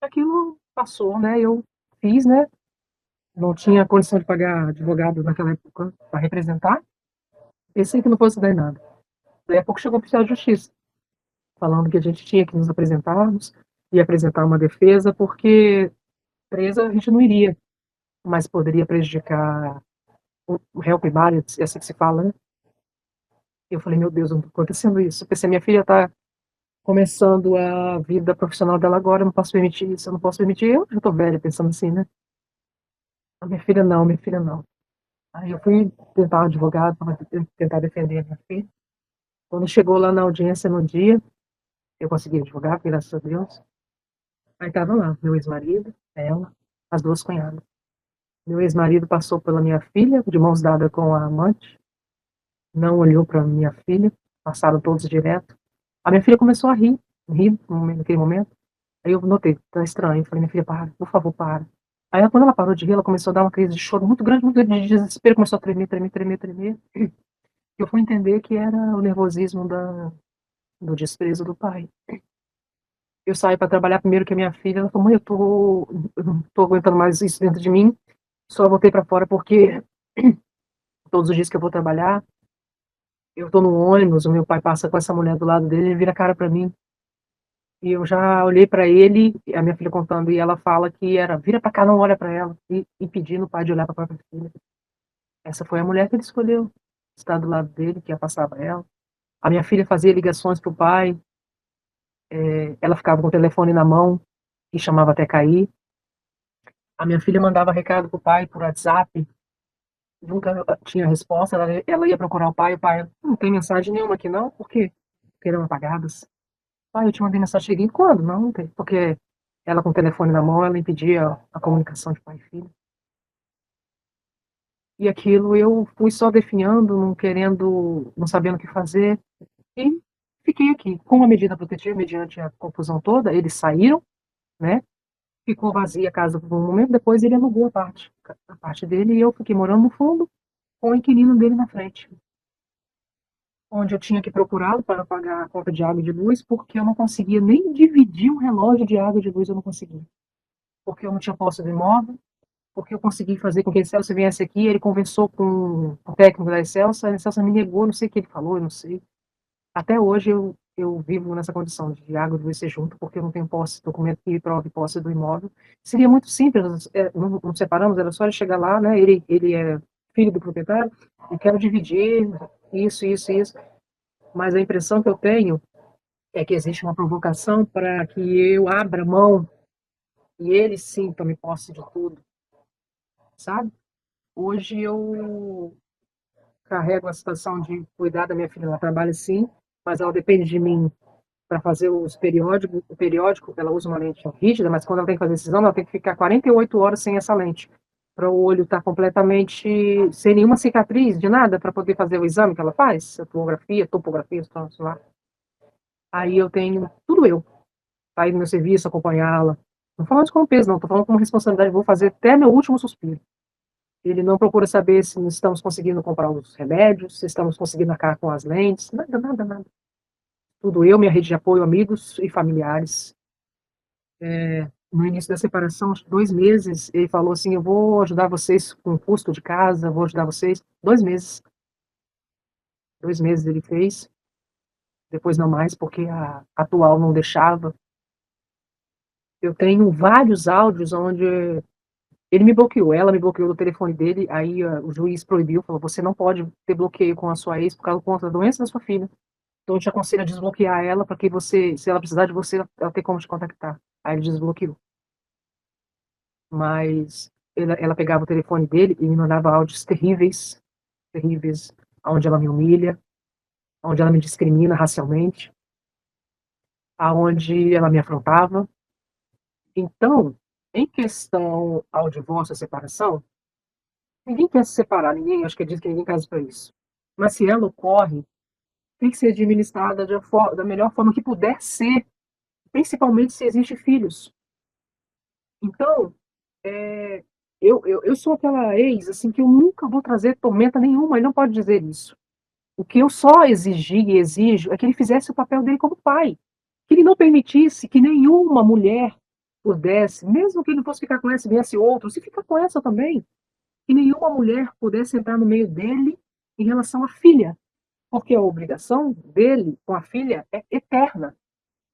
Aquilo passou, né? Eu fiz, né? Não tinha condição de pagar advogado naquela época para representar. Pensei que não fosse dar em nada. Daí a pouco chegou o oficial de justiça, falando que a gente tinha que nos apresentarmos e apresentar uma defesa, porque presa a gente não iria, mas poderia prejudicar o réu primário, é assim que se fala, né? Eu falei, meu Deus, não está acontecendo isso. Eu pensei, minha filha está começando a vida profissional dela agora, eu não posso permitir isso, eu não posso permitir. Eu já estou velha pensando assim, né? Minha filha não, minha filha não. Aí eu fui tentar um advogado para tentar defender a minha filha. Quando chegou lá na audiência no dia, eu consegui advogar, graças a Deus. Aí estava lá, meu ex-marido, ela, as duas cunhadas. Meu ex-marido passou pela minha filha, de mãos dadas com a amante, não olhou para minha filha, passaram todos direto. A minha filha começou a rir naquele momento. Aí eu notei, tá estranho. Eu falei, minha filha, para, por favor, para. Aí quando ela parou de rir, ela começou a dar uma crise de choro muito grande, de desespero, começou a tremer, tremer, tremer, tremer. Eu fui entender que era o nervosismo do desprezo do pai. Eu saí para trabalhar primeiro que a minha filha, ela falou, mãe, eu não tô aguentando mais isso dentro de mim, só voltei para fora porque todos os dias que eu vou trabalhar, eu tô no ônibus, o meu pai passa com essa mulher do lado dele, ele vira a cara para mim, e eu já olhei para ele, a minha filha contando, e ela fala que era, vira para cá, não olha para ela, e impedindo o pai de olhar para a própria filha. Essa foi a mulher que ele escolheu, estar do lado dele, que passava ela. A minha filha fazia ligações pro pai, ela ficava com o telefone na mão, e chamava até cair. A minha filha mandava recado pro pai por WhatsApp, nunca tinha resposta, ela ia procurar o pai, não tem mensagem nenhuma aqui não, por quê? Porque eram apagadas. Pai, eu te mandei mensagem, cheguei quando? Não, não tem, porque ela com o telefone na mão, ela impedia a comunicação de pai e filho. E aquilo eu fui só definhando, não querendo, não sabendo o que fazer, e fiquei aqui. Com uma medida protetiva, mediante a confusão toda, eles saíram, né? Ficou vazia a casa por um momento, depois ele alugou a parte dele, e eu fiquei morando no fundo, com o inquilino dele na frente, onde eu tinha que procurá-lo para pagar a conta de água e de luz, porque eu não conseguia nem dividir um relógio de água e de luz, eu não conseguia. Porque eu não tinha posse do imóvel, porque eu consegui fazer com que a Excelsa viesse aqui, ele conversou com o técnico da Excelsa, a Excelsa me negou, não sei o que ele falou, eu não sei. Até hoje eu vivo nessa condição de água e luz ser junto, porque eu não tenho posse, documento que prove posse do imóvel. Seria muito simples, não separamos, era só ele chegar lá, né? Ele é filho do proprietário, e quero dividir isso. Mas a impressão que eu tenho é que existe uma provocação para que eu abra mão e ele sim tome posse de tudo, sabe? Hoje eu carrego a situação de cuidar da minha filha, ela trabalha sim, mas ela depende de mim para fazer o periódico, ela usa uma lente rígida, mas quando ela tem que fazer esse exame, ela tem que ficar 48 horas sem essa lente, para o olho estar completamente sem nenhuma cicatriz, de nada, para poder fazer o exame que ela faz, a topografia, sei lá. Aí eu tenho tudo eu, sair do meu serviço, acompanhá-la. Não falando isso como peso, não, estou falando como responsabilidade, vou fazer até meu último suspiro. Ele não procura saber se estamos conseguindo comprar os remédios, se estamos conseguindo arcar com as lentes, nada. Tudo eu, minha rede de apoio, amigos e familiares. No início da separação, acho que 2 meses, ele falou assim: eu vou ajudar vocês com o custo de casa, vou ajudar vocês. 2 meses. 2 meses ele fez, depois não mais, porque a atual não deixava. Eu tenho vários áudios onde ele me bloqueou, ela me bloqueou do telefone dele, aí o juiz proibiu, falou: você não pode ter bloqueio com a sua ex por causa da doença da sua filha. Então eu te aconselho a desbloquear ela para que você, se ela precisar de você, ela ter como te contactar. Aí ele desbloqueou. Mas ela pegava o telefone dele e me mandava áudios terríveis, terríveis, onde ela me humilha, onde ela me discrimina racialmente, aonde ela me afrontava. Então, em questão ao divórcio, à separação, ninguém quer se separar, ninguém, acho que diz que ninguém casa para isso. Mas se ela ocorre, tem que ser administrada da melhor forma que puder ser, principalmente se existem filhos. Então, é, eu sou aquela ex, assim, que eu nunca vou trazer tormenta nenhuma, ele não pode dizer isso. O que eu só exigi e exijo é que ele fizesse o papel dele como pai. Que ele não permitisse que nenhuma mulher pudesse, mesmo que ele não fosse ficar com essa e viesse outro, se ficar com essa também, que nenhuma mulher pudesse entrar no meio dele em relação à filha, porque a obrigação dele com a filha é eterna,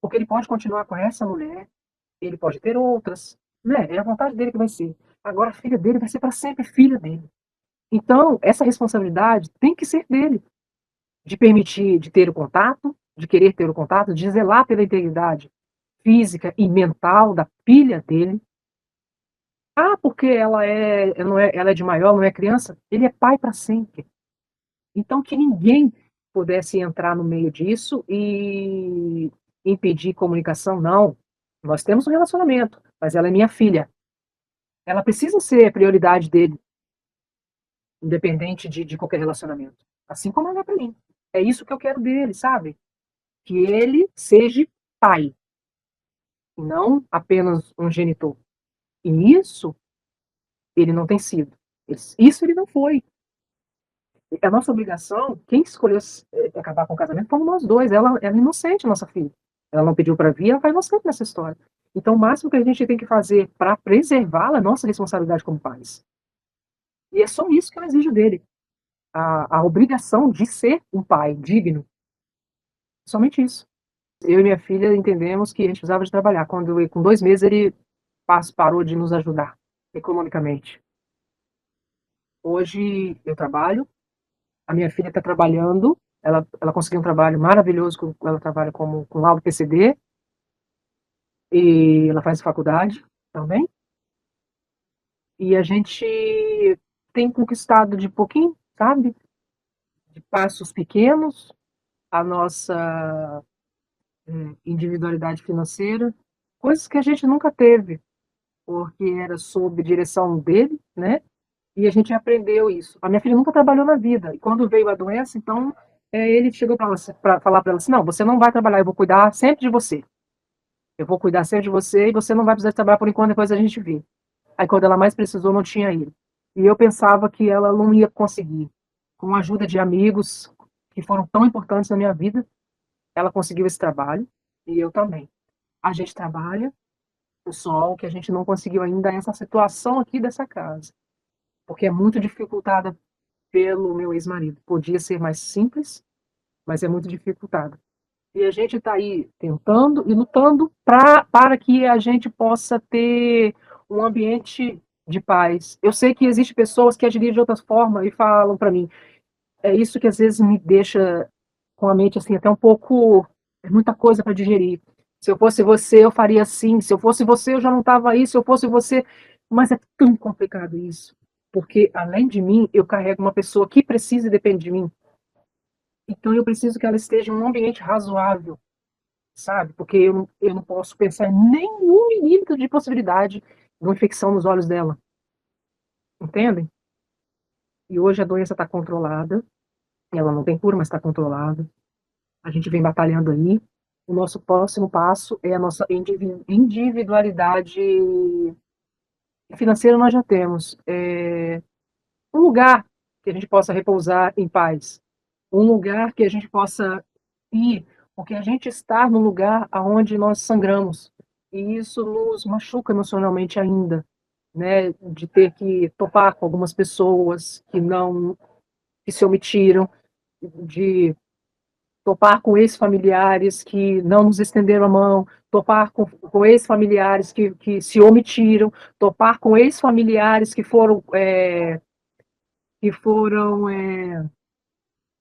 porque ele pode continuar com essa mulher, ele pode ter outras, né? É a vontade dele que vai ser. Agora a filha dele vai ser para sempre filha dele. Então, essa responsabilidade tem que ser dele, de permitir, de ter o contato, de querer ter o contato, de zelar pela integridade física e mental da filha dele. Ah, porque ela é de maior, não é criança? Ele é pai para sempre. Então, que ninguém pudesse entrar no meio disso e impedir comunicação, não. Nós temos um relacionamento, mas ela é minha filha. Ela precisa ser prioridade dele, independente de qualquer relacionamento. Assim como ela é para mim. É isso que eu quero dele, sabe? Que ele seja pai, não apenas um genitor. E isso ele não tem sido. Isso ele não foi. A nossa obrigação, quem escolheu acabar com o casamento fomos nós dois. Ela é inocente, nossa filha. Ela não pediu para vir, ela está inocente nessa história. Então, o máximo que a gente tem que fazer para preservá-la é nossa responsabilidade como pais. E é só isso que eu exijo dele. A obrigação de ser um pai digno. Somente isso. Eu e minha filha entendemos que a gente precisava de trabalhar. Quando, com 2 meses, ele parou de nos ajudar economicamente. Hoje eu trabalho, a minha filha está trabalhando, ela conseguiu um trabalho maravilhoso, ela trabalha com laudo PCD, e ela faz faculdade também. E a gente tem conquistado de pouquinho, sabe? De passos pequenos, a nossa individualidade financeira, coisas que a gente nunca teve, porque era sob direção dele, né? E a gente aprendeu isso. A minha filha nunca trabalhou na vida. E quando veio a doença, então, ele chegou para falar para ela assim: não, você não vai trabalhar, eu vou cuidar sempre de você. Eu vou cuidar sempre de você e você não vai precisar trabalhar por enquanto, depois a gente vê. Aí, quando ela mais precisou, não tinha ele. E eu pensava que ela não ia conseguir. Com a ajuda de amigos que foram tão importantes na minha vida, ela conseguiu esse trabalho e eu também. A gente trabalha, só o que a gente não conseguiu ainda é essa situação aqui dessa casa, porque é muito dificultada pelo meu ex-marido. Podia ser mais simples, mas é muito dificultada. E a gente está aí tentando e lutando para que a gente possa ter um ambiente de paz. Eu sei que existem pessoas que agiriam de outra forma e falam para mim. É isso que às vezes me deixa com a mente assim, até um pouco. É muita coisa para digerir. Se eu fosse você, eu faria assim. Se eu fosse você, eu já não estava aí. Se eu fosse você. Mas é tão complicado isso. Porque, além de mim, eu carrego uma pessoa que precisa e depende de mim. Então, eu preciso que ela esteja em um ambiente razoável, sabe? Porque eu não posso pensar em nenhum milímetro de possibilidade de uma infecção nos olhos dela. Entendem? E hoje a doença está controlada. Ela não tem cura, mas está controlada. A gente vem batalhando aí. O nosso próximo passo é a nossa individualidade financeira. Nós já temos um lugar que a gente possa repousar em paz, um lugar que a gente possa ir, porque a gente está no lugar aonde nós sangramos e isso nos machuca emocionalmente ainda, né? De ter que topar com algumas pessoas que se omitiram, de topar com ex-familiares que não nos estenderam a mão, topar com ex-familiares que se omitiram, topar com ex-familiares que foram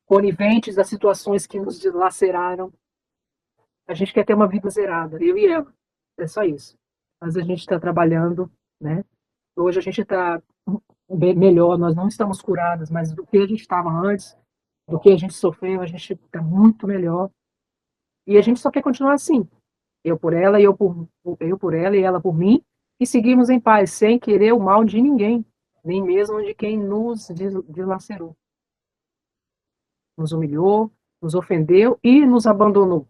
coniventes das situações que nos dilaceraram. A gente quer ter uma vida zerada, eu e ela. É só isso. Mas a gente está trabalhando, né? Hoje a gente está melhor, nós não estamos curadas, mas do que a gente estava antes, do que a gente sofreu, a gente está muito melhor. E a gente só quer continuar assim. Eu por ela, eu por ela e ela por mim, e seguimos em paz, sem querer o mal de ninguém, nem mesmo de quem nos dilacerou, nos humilhou, nos ofendeu e nos abandonou.